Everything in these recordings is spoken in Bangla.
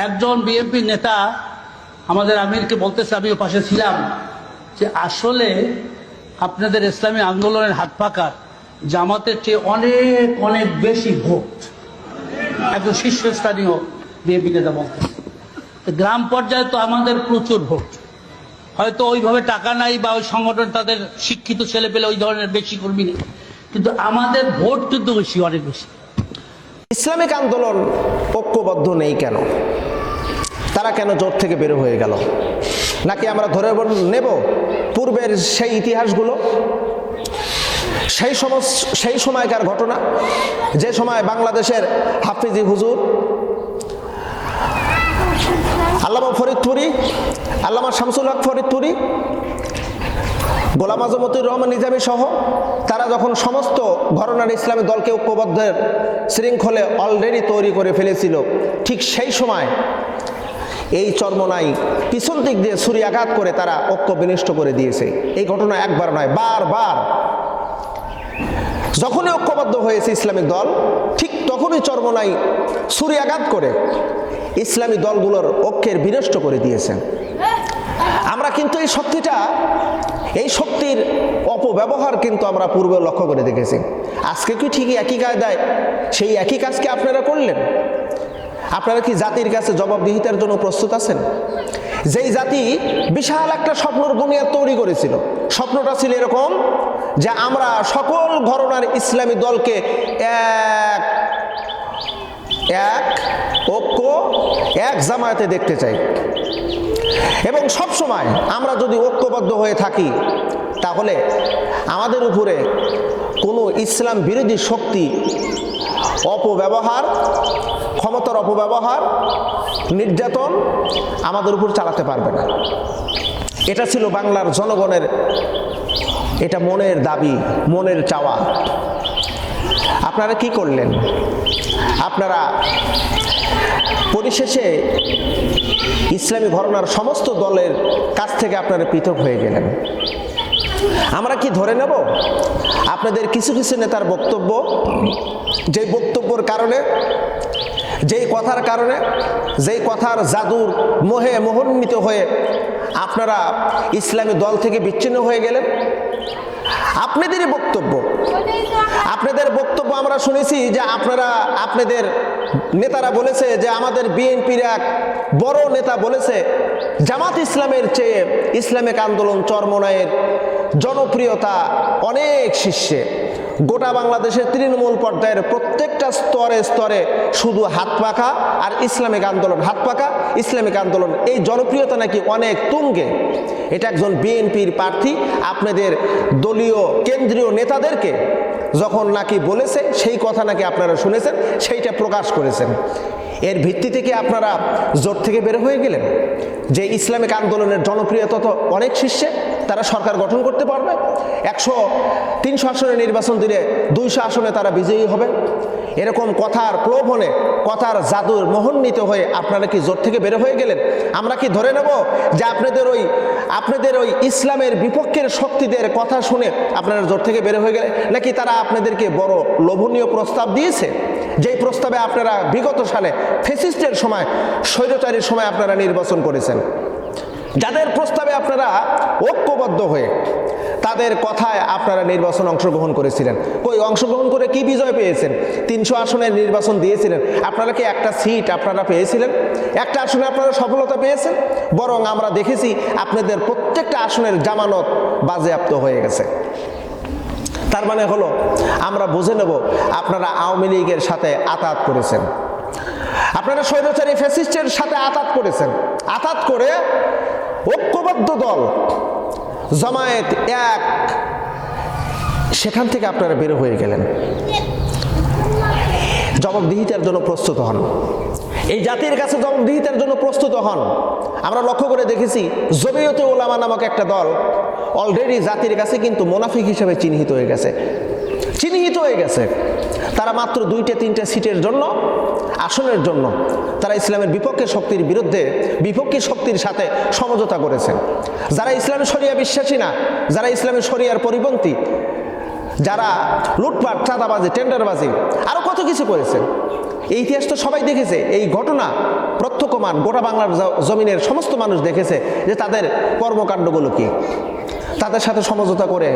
একজন বিএনপি নেতা আমাদের আমিরকে বলতেছে, আমিও পাশে ছিলাম, যে আসলে আপনাদের ইসলামী আন্দোলনের হাত পাকার জামাতের চেয়ে অনেক অনেক বেশি ভোট। একজন শীর্ষস্থানীয় বিএনপি নেতা বলতেছে, গ্রাম পর্যায়ে তো আমাদের প্রচুর ভোট, হয়তো ওইভাবে টাকা নাই বা ওই সংগঠন তাদের শিক্ষিত ছেলে পেলে ওই ধরনের বেশি কর্মী নেই, কিন্তু আমাদের ভোট কিন্তু বেশি, অনেক বেশি। ইসলামিক আন্দোলন ঐক্যবদ্ধ নেই কেন? তারা কেন জোট থেকে বের হয়ে গেল? নাকি আমরা ধরে নেব পূর্বের সেই ইতিহাসগুলো, সেই সময়কার ঘটনা, যে সময় বাংলাদেশের হাফিজি হুজুর, আল্লামা ফরিদপুরি, আল্লামা শামসুল হক ফরিদপুরি, গোলাম আজম মতিউর রহমান নিজামী সহ তারা যখন সমস্ত ঘরানার ইসলামী দলকে ঐক্যবদ্ধের শৃঙ্খলে অলরেডি তৈরি করে ফেলেছিল, ঠিক সেই সময় এই চরমনাই পিছন দিক দিয়ে ছুরি আঘাত করে তারা ঐক্য বিনষ্ট করে দিয়েছে। এই ঘটনা একবার নয়, বারবার। যখনই ঐক্যবদ্ধ হয়েছে ইসলামিক দল, ঠিক তখনই চরমনাই ছুরি আঘাত করে ইসলামী দলগুলোর ঐক্যের বিনষ্ট করে দিয়েছেন। আমরা কিন্তু এই শক্তির অপব্যবহার কিন্তু আমরা পূর্বে লক্ষ্য করে দেখেছি। আজকে কি ঠিকই একই কায়দায় সেই একই কাজকে আপনারা করলেন? আপনারা কি জাতির কাছে জবাবদিহিতার জন্য প্রস্তুত আছেন? যেই জাতি বিশাল একটা স্বপ্নর দুনিয়া তৈরি করেছিল, স্বপ্নটা ছিল এরকম যে আমরা সকল ঘরানার ইসলামী দলকে এক ঐক্য, এক জামায়াতে দেখতে চাই, এবং সব সময় আমরা যদি ঐক্যবদ্ধ হয়ে থাকি তাহলে আমাদের উপরে কোনো ইসলাম বিরোধী শক্তি অপব্যবহার, ক্ষমতার অপব্যবহার, নির্যাতন আমাদের উপর চালাতে পারবে না। এটা ছিল বাংলার জনগণের, এটা মনের দাবি, মনের চাওয়া। আপনারা কি করলেন? আপনারা পরিশেষে ইসলামী ঘরানার সমস্ত দলের কাছ থেকে আপনারা পৃথক হয়ে গেলেন। আমরা কি ধরে নেব আপনাদের কিছু কিছু নেতার বক্তব্য, যেই বক্তব্যের কারণে, যেই কথার কারণে, যেই কথার জাদুর মোহে মোহান্বিত হয়ে আপনারা ইসলামী দল থেকে বিচ্ছিন্ন হয়ে গেলেন? আপনাদেরই বক্তব্য, আপনাদের বক্তব্য আমরা শুনেছি যে আপনাদের নেতারা বলেছে যে আমাদের বিএনপির এক বড় নেতা বলেছে জামাত ইসলামের চেয়ে ইসলামিক আন্দোলন চরমনাইয়ের জনপ্রিয়তা অনেক শীর্ষে। গোটা বাংলাদেশের তৃণমূল পর্যায়ের প্রত্যেকটা স্তরে স্তরে শুধু হাত পাখা আর ইসলামিক আন্দোলন, হাত পাখা ইসলামিক আন্দোলন, এই জনপ্রিয়তা নাকি অনেক তুঙ্গে। এটা একজন বিএনপির প্রার্থী আপনাদের দলীয় কেন্দ্রীয় নেতাদেরকে যখন নাকি বলেছে, সেই কথা নাকি আপনারা শুনেছেন, সেইটা প্রকাশ করেছেন। এর ভিত্তি থেকে আপনারা জোট থেকে বের হয়ে গেলেন যে ইসলামিক আন্দোলনের জনপ্রিয়তা তো অনেক শীর্ষে, তারা সরকার গঠন করতে পারবে, 300 আসনে নির্বাচন দিলে 200 আসনে তারা বিজয়ী হবে। এরকম কথার প্রলোভনে, কথার জাদুর মোহান্বিত হয়ে আপনারা কি জোট থেকে বের হয়ে গেলেন? আমরা কি ধরে নেব যে আপনাদের ওই ইসলামের বিপক্ষের শক্তিদের কথা শুনে আপনারা জোট থেকে বের হয়ে গেলেন? নাকি তারা আপনাদেরকে বড় লোভনীয় প্রস্তাব দিয়েছে, যেই প্রস্তাবে আপনারা বিগত সালে ফ্যাসিস্টের সময়, স্বৈরাচারীর সময় আপনারা নির্বাচন করেছেন, যাদের প্রস্তাবে আপনারা ঐক্যবদ্ধ হয়ে তাদের কথায় আপনারা নির্বাচন অংশগ্রহণ করেছিলেন? কই অংশগ্রহণ করে কি বিজয় পেয়েছেন? 300 আসনের নির্বাচন দিয়েছিলেন, আপনারা কি একটা সিট আপনারা পেয়েছিলেন? একটা আসনে আপনারা সফলতা পেয়েছেন? বরং আমরা দেখেছি আপনাদের প্রত্যেকটা আসনের জামানত বাজেয়াপ্ত হয়ে গেছে। তার মানে হলো আমরা বুঝে নেব আপনারা আওয়ামী লীগের সাথে আতাত করেছেন, আপনারা স্বৈরাচারী ফ্যাসিস্টের সাথে আতাত করেছেন। আতাত করে ঐক্যবদ্ধ দল জামায়াত এক, সেখান থেকে আপনারা বের হয়ে গেলেন। জবাবদিহিতার জন্য প্রস্তুত হন, এই জাতির কাছে জবাবদিহিতার জন্য প্রস্তুত হন। আমরা লক্ষ্য করে দেখেছি জমিয়তে উলামা নামক একটা দল অলরেডি জাতির কাছে কিন্তু মুনাফিক হিসেবে চিহ্নিত হয়ে গেছে। তারা মাত্র 2-3টা সিটের জন্য, আসনের জন্য তারা ইসলামের বিপক্ষে শক্তির বিরুদ্ধে, বিপক্ষী শক্তির সাথে সমঝোতা করেছেন। যারা ইসলামী শরিয়া বিশ্বাসী না, যারা ইসলামী শরিয়ার পরিপন্থী, যারা লুটপাট, চাঁদাবাজি, টেন্ডারবাজি, আরো কত কিছু করেছেন, এই ইতিহাস তো সবাই দেখেছে, এই ঘটনা প্রত্যক্ষমান গোটা বাংলার জমিনের সমস্ত মানুষ দেখেছে যে তাদের কর্মকাণ্ডগুলো কি। তাদের সাথে সমঝোতা করে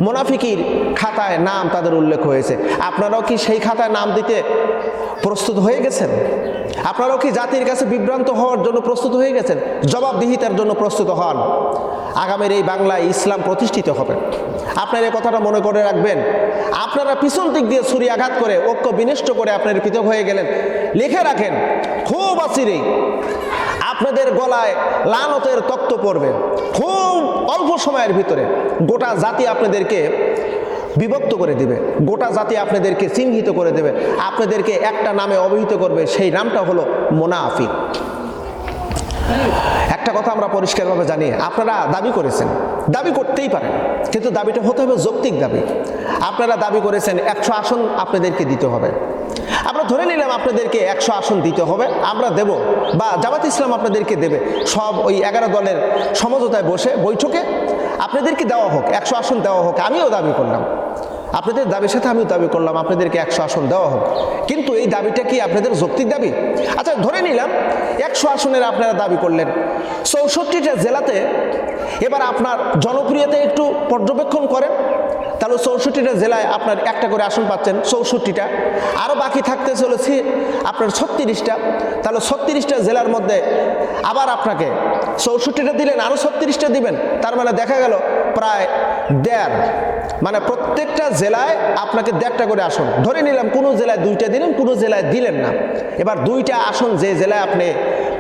মুনাফিকির খাতায় নাম তাদের উল্লেখ হয়েছে। আপনারাও কি সেই খাতায় নাম দিতে প্রস্তুত হয়ে গেছেন? আপনারাও কি জাতির কাছে বিভ্রান্ত হওয়ার জন্য প্রস্তুত হয়ে গেছেন? জবাবদিহিতার জন্য প্রস্তুত হন। আগামীর এই বাংলায় ইসলাম প্রতিষ্ঠিত হবে। আপনারা এই কথাটা মনে করে রাখবেন। আপনারা পিছন দিক দিয়ে ছুরি আঘাত করে ঐক্য বিনষ্ট করে আপনারা পৃথক হয়ে গেলেন। লিখে রাখেন, খুব অচিরেই আপনাদের গলায় লানতের তক্ত পড়বে। খুব অল্প সময়ের ভিতরে গোটা জাতি আপনাদেরকে বিভক্ত করে দিবে, গোটা জাতি আপনাদেরকে চিহ্নিত করে দেবে, আপনাদেরকে একটা নামে অভিহিত করবে, সেই নামটা হলো মুনাফিক। একটা কথা আমরা পরিষ্কারভাবে জানি, আপনারা দাবি করেছেন, দাবি করতেই পারেন, কিন্তু দাবিটা হতে হবে যৌক্তিক দাবি। আপনারা দাবি করেছেন 100 আসন আপনাদেরকে দিতে হবে। আমরা ধরে নিলাম আপনাদেরকে 100 আসন দিতে হবে, আমরা দেব, বা জামাত ইসলাম আপনাদেরকে দেবে। সব ওই 11 দলের সমঝোতায় বসে বৈঠকে আপনাদেরকে দেওয়া হোক, 100 আসন দেওয়া হোক। আমিও দাবি করলাম, আপনাদের দাবির সাথে আমিও দাবি করলাম আপনাদেরকে 100 আসন দেওয়া হোক। কিন্তু এই দাবিটা কি আপনাদের যৌক্তিক দাবি? আচ্ছা, ধরে নিলাম 100 আসনের আপনারা দাবি করলেন 64টা জেলাতে। এবার আপনার জনপ্রিয়তা একটু পর্যবেক্ষণ করেন, তাহলে 64টা জেলায় আপনার একটা করে আসন পাচ্ছেন, 64টা। আরও বাকি থাকতে চলেছে আপনার 36টা। তাহলে 36টা জেলার মধ্যে আবার আপনাকে 64টা দিলেন, আরও 36টা দিবেন, তার মানে দেখা গেল প্রায় 1.5, মানে প্রত্যেকটা জেলায় আপনাকে 1.5টা করে আসন। ধরে নিলাম কোনো জেলায় 2টা দিলেন, কোনো জেলায় দিলেন না। এবার 2টা আসন যে জেলায় আপনি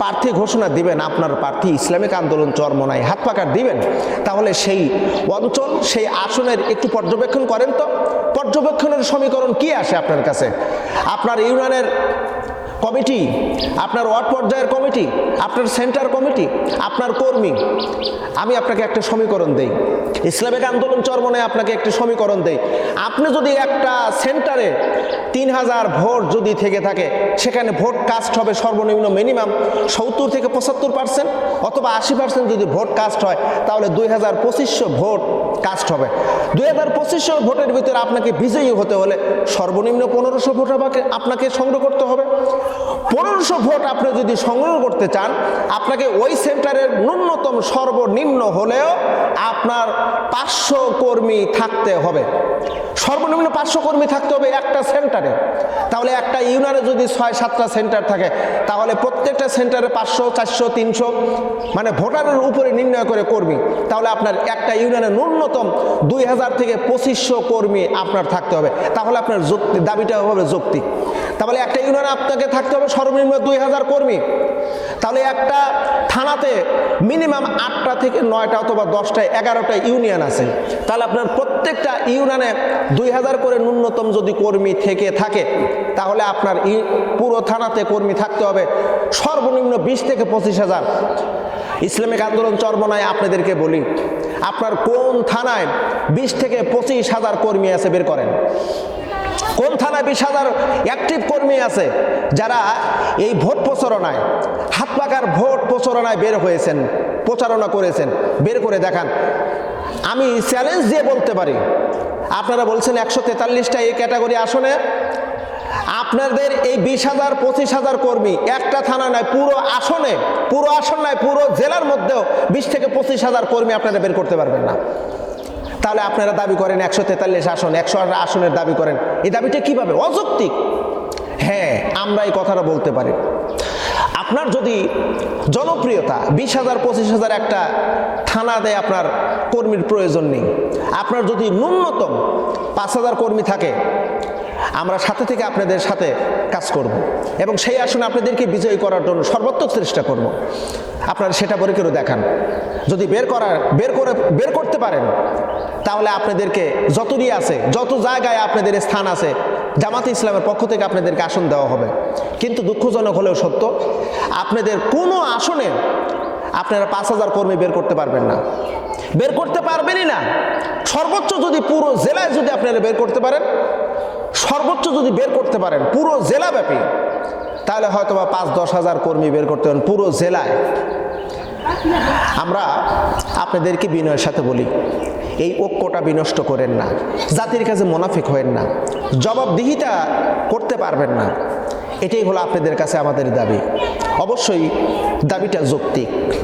প্রার্থী ঘোষণা দিবেন, আপনার প্রার্থী ইসলামিক আন্দোলন চরমোনাই হাত পাকার দিবেন, তাহলে সেই অঞ্চল, সেই আসনের একটু পর্যবেক্ষণ করেন তো। পর্যবেক্ষণের সমীকরণ কি আসে আপনার কাছে? আপনার ইউনিয়নের কমিটি, আপনার ওয়ার্ড পর্যায়ের কমিটি, আপনার সেন্টার কমিটি, আপনার কর্মী। আমি আপনাকে একটা সমীকরণ দেই, ইসলামিক আন্দোলন চরমোনাই আপনাকে একটা সমীকরণ দেই। আপনি যদি একটা সেন্টারে 3000 ভোট যদি থেকে থাকে, সেখানে ভোট কাস্ট হবে সর্বনিম্ন মিনিমাম 70 থেকে 75%, অথবা 80% যদি ভোট কাস্ট হয়, তাহলে 2250 ভোট কাস্ট হবে। 2250 ভোটের ভিতরে আপনাকে বিজয়ী হতে হলে সর্বনিম্ন 1500 ভোট আপনাকে সংগ্রহ করতে হবে। 1500 ভোট আপনি যদি সংগ্রহ করতে চান, আপনাকে ওই সেন্টারের ন্যূনতম সর্বনিম্ন হলেও আপনার 500 কর্মী থাকতে হবে। সর্বনিম্ন 500 কর্মী থাকতে হবে একটা সেন্টারে। তাহলে একটা ইউনিয়নে যদি 6-7টা সেন্টার থাকে, তাহলে প্রত্যেকটা সেন্টারে 500, 400, 300, মানে ভোটারের উপরে নির্ণয় করে কর্মী। তাহলে আপনার একটা ইউনিয়নে ন্যূনতম 2000 থেকে 2500 কর্মী আপনার থাকতে হবে। তাহলে আপনার দাবিটা হবে যৌক্তিক। তাহলে একটা ইউনিয়নে আপনাকে থাকতে হবে সর্বনিম্ন 2000 কর্মী। তাহলে একটা থানাতে মিনিমাম 8টা থেকে 9টা অথবা 10টা 11টা ইউনিয়ন আছে। তাহলে আপনার প্রত্যেকটা ইউনিয়নে 2000 করে ন্যূনতম যদি কর্মী থেকে থাকে, তাহলে আপনার পুরো থানাতে কর্মী থাকতে হবে সর্বনিম্ন 20 থেকে 25,000। ইসলামিক আন্দোলন চরমোনাই আপনাদেরকে বলি, আপনার কোন থানায় 20 থেকে 25,000 কর্মী আছে বের করেন। কোন থানায় 20,000 অ্যাক্টিভ কর্মী আছে যারা এই ভোট প্রচারণায়, হাত পাকার ভোট প্রচারণায় বের হয়েছেন, প্রচারণা করেছেন? বের করে দেখান। আমি চ্যালেঞ্জ দিয়ে বলতে পারি, আপনারা বলছেন 143টা এই ক্যাটাগরি আসনে, আপনাদের এই 20,000 25,000 কর্মী একটা থানা নয়, পুরো আসনে, পুরো আসন নয়, পুরো জেলার মধ্যেও 20 থেকে 25,000 কর্মী আপনারা বের করতে পারবেন না। তাহলে আপনারা দাবি করেন 143 আসন, 100 আসনের দাবি করেন। এই দাবিটা কিভাবে? অযৌক্তিক। হ্যাঁ, আমরা এই কথাটা বলতে পারি। আপনার যদি জনপ্রিয়তা 20,000 25,000 একটা থানাতে আপনার কর্মীর প্রয়োজন নেই, আপনার যদি ন্যূনতম 5,000 কর্মী থাকে, আমরা সাথে থেকে আপনাদের সাথে কাজ করব এবং সেই আসনে আপনাদেরকে বিজয়ী করার জন্য সর্বাত্মক চেষ্টা করব। আপনারা সেটা পরে করে দেখান। যদি বের করতে পারেন, তাহলে আপনাদেরকে যতই আছে, যত জায়গায় আপনাদের স্থান আছে, জামাতে ইসলামের পক্ষ থেকে আপনাদেরকে আসন দেওয়া হবে। কিন্তু দুঃখজনক হলেও সত্য, আপনাদের কোনো আসনে আপনারা 5,000 কর্মী বের করতে পারবেন না, বের করতে পারবেনই না। সর্বোচ্চ যদি পুরো জেলায় যদি আপনারা বের করতে পারেন, সর্বোচ্চ যদি বের করতে পারেন পুরো জেলাব্যাপী, তাহলে হয়তো বা 5-10 হাজার কর্মী বের করতে পারেন পুরো জেলায়। আমরা আপনাদেরকে বিনয়ের সাথে বলি, এই ঐক্যটা বিনষ্ট করেন না, জাতির কাছে মুনাফিক হয়েন না, জবাবদিহিতা করতে পারবেন না। এটাই হলো আপনাদের কাছে আমাদের দাবি। অবশ্যই দাবিটা যৌক্তিক।